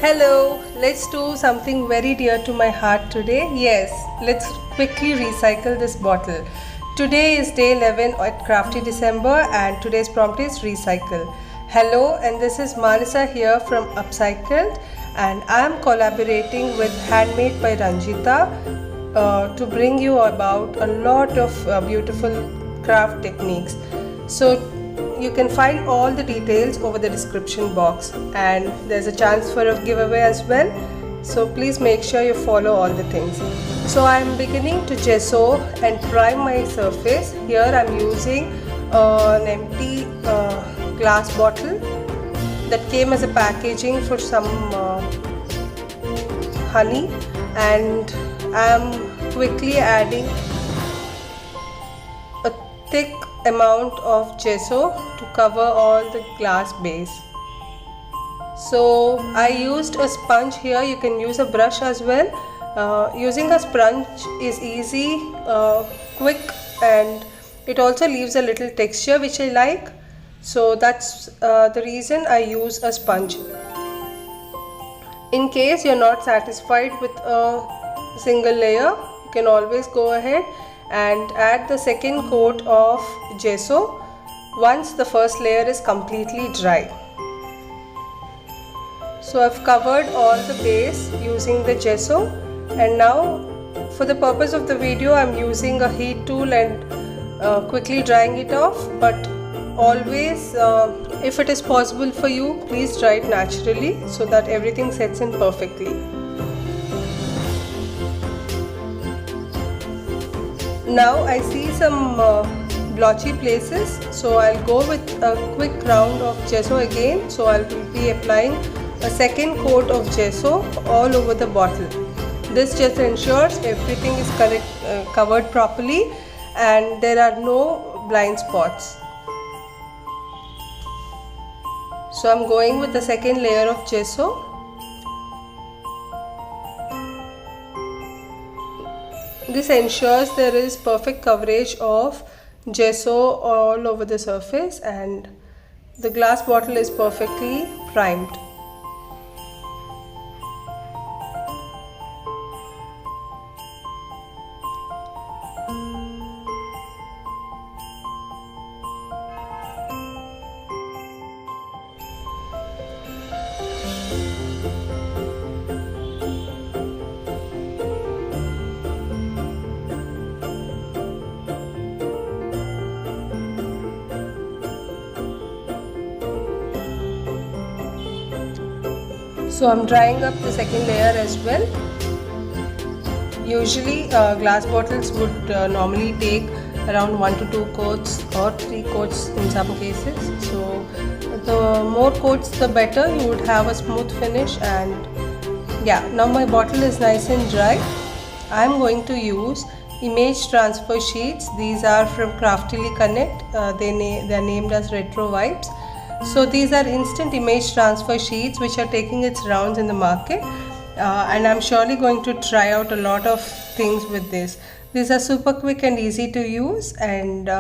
Hello, let's do something very dear to my heart today. Yes, let's quickly recycle this bottle. Today is day 11 at Crafty December and today's prompt is recycle. Hello, and this is Manasa here from Upcycled, and I am collaborating with Handmade by Ranjita to bring you about a lot of beautiful craft techniques. So you can find all the details over the description box, and there's a chance for a giveaway as well, so please make sure you follow all the things. So I'm beginning to gesso and prime my surface. Here I'm using an empty glass bottle that came as a packaging for some honey, and I'm quickly adding a thick amount of gesso to cover all the glass base. So I used a sponge here. You can use a brush as well. Using a sponge is easy, quick, and it also leaves a little texture which I like. So that's the reason I use a sponge. In case you're not satisfied with a single layer, you can always go ahead and add the second coat of gesso once the first layer is completely dry. So I've covered all the base using the gesso, and now for the purpose of the video I'm using a heat tool and quickly drying it off, but always if it is possible for you, please dry it naturally so that everything sets in perfectly. Now I see some blotchy places, so I'll go with a quick round of gesso again. So I'll be applying a second coat of gesso all over the bottle. This just ensures everything is covered properly and there are no blind spots. So I'm going with the second layer of gesso. This ensures there is perfect coverage of gesso all over the surface and the glass bottle is perfectly primed. So I'm drying up the second layer as well. Usually glass bottles would normally take around 1 to 2 coats or 3 coats in some cases. So the more coats the better, you would have a smooth finish. And yeah, now my bottle is nice and dry. I'm going to use image transfer sheets. These are from Craftily Connect. They're named as Retro Vibes. So these are instant image transfer sheets which are taking its rounds in the market, and I'm surely going to try out a lot of things with this. These are super quick and easy to use, and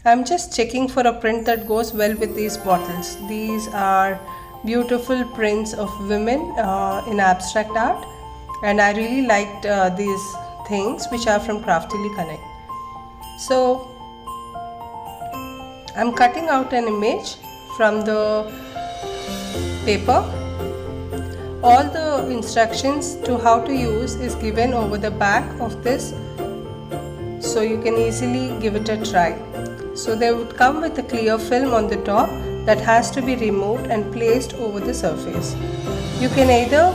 I'm just checking for a print that goes well with these bottles. These are beautiful prints of women in abstract art, and I really liked these things which are from Craftily Connect. So I'm cutting out an image from the paper. All the instructions to how to use is given over the back of this, so you can easily give it a try. So they would come with a clear film on the top that has to be removed and placed over the surface. You can either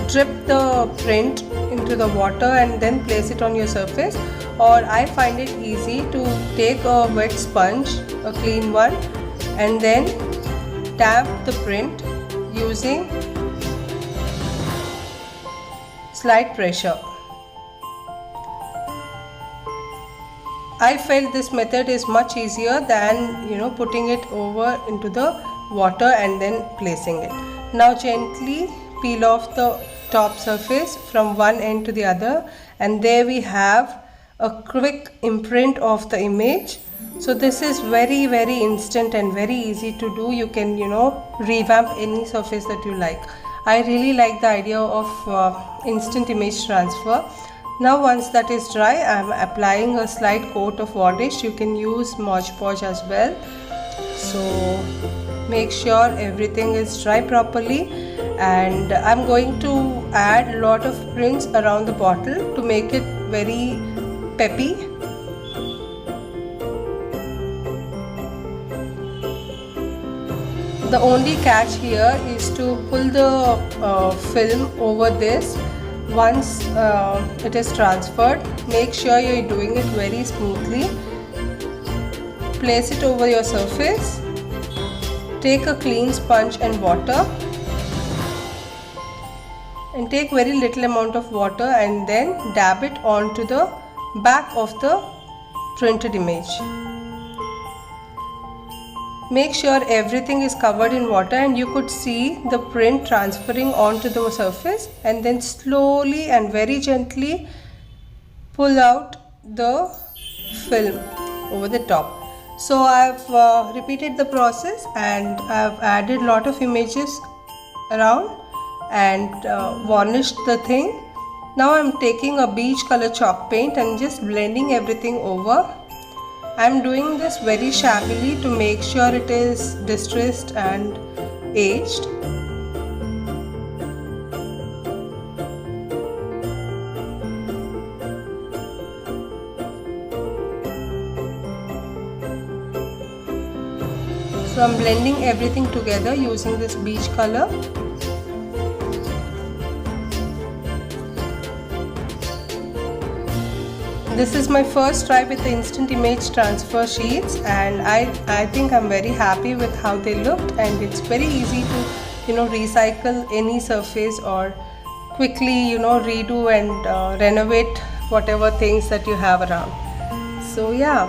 drip the print into the water and then place it on your surface, or I find it easy to take a wet sponge, a clean one, and then tap the print using slight pressure. I felt this method is much easier than putting it over into the water and then placing it. Now gently peel off the top surface from one end to the other, and there we have a quick imprint of the image So this is very instant and very easy to do. You can revamp any surface that you like. I really like the idea of instant image transfer. Now once that is dry, I am applying a slight coat of varnish. You can use Mod Podge as well. So make sure everything is dry properly, and I'm going to add a lot of prints around the bottle to make it very peppy. The only catch here is to pull the film over this. Once it is transferred, make sure you're doing it very smoothly. Place it over your surface. Take a clean sponge and water, and take very little amount of water and then dab it onto the back of the printed image. Make sure everything is covered in water and you could see the print transferring onto the surface, and then slowly and very gently pull out the film over the top. So I've repeated the process and I've added lot of images around and varnished the thing. Now I'm taking a beige color chalk paint and just blending everything over. I'm doing this very shabbily to make sure it is distressed and aged. So I'm blending everything together using this beige color. This is my first try with the instant image transfer sheets, and I think I'm very happy with how they looked, and it's very easy to recycle any surface or quickly redo and renovate whatever things that you have around. So yeah,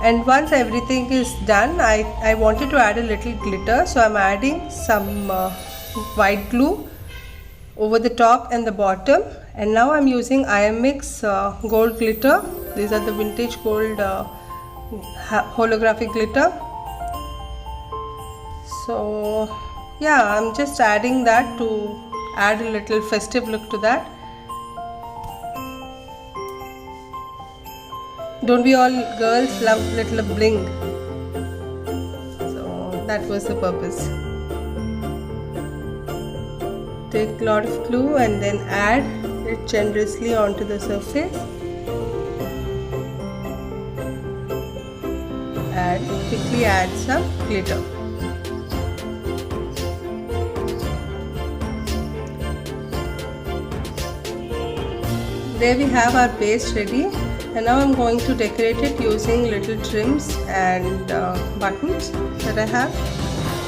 and once everything is done, I wanted to add a little glitter, so I'm adding some white glue over the top and the bottom. And now I'm using IMX gold glitter. These are the vintage gold holographic glitter. So yeah, I'm just adding that to add a little festive look to that. Don't we all girls love little bling? So that was the purpose. Take a lot of glue and then add it generously onto the surface. And quickly add some glitter. There we have our base ready, and now I'm going to decorate it using little trims and buttons that I have.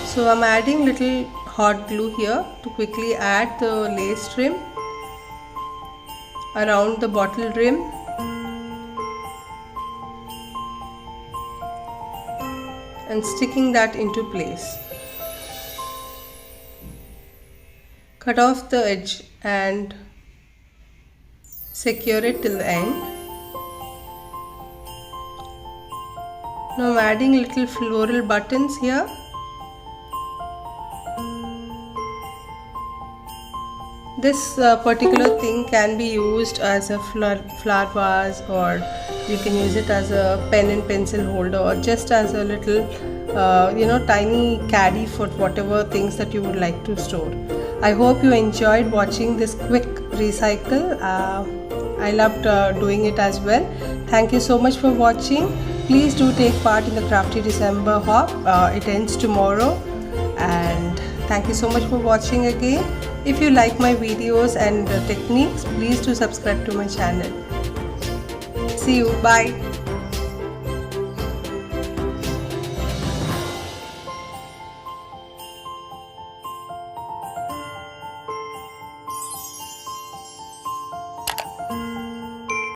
So I'm adding little hot glue here to quickly add the lace trim around the bottle rim. And sticking that into place. Cut off the edge and secure it till the end. Now I'm adding little floral buttons here. This particular thing can be used as a flower vase, or you can use it as a pen and pencil holder, or just as a little tiny caddy for whatever things that you would like to store. I hope you enjoyed watching this quick recycle. I loved doing it as well. Thank you so much for watching. Please do take part in the Crafty December hop. It ends tomorrow, and thank you so much for watching again. If you like my videos and techniques, please do subscribe to my channel. See you. Bye.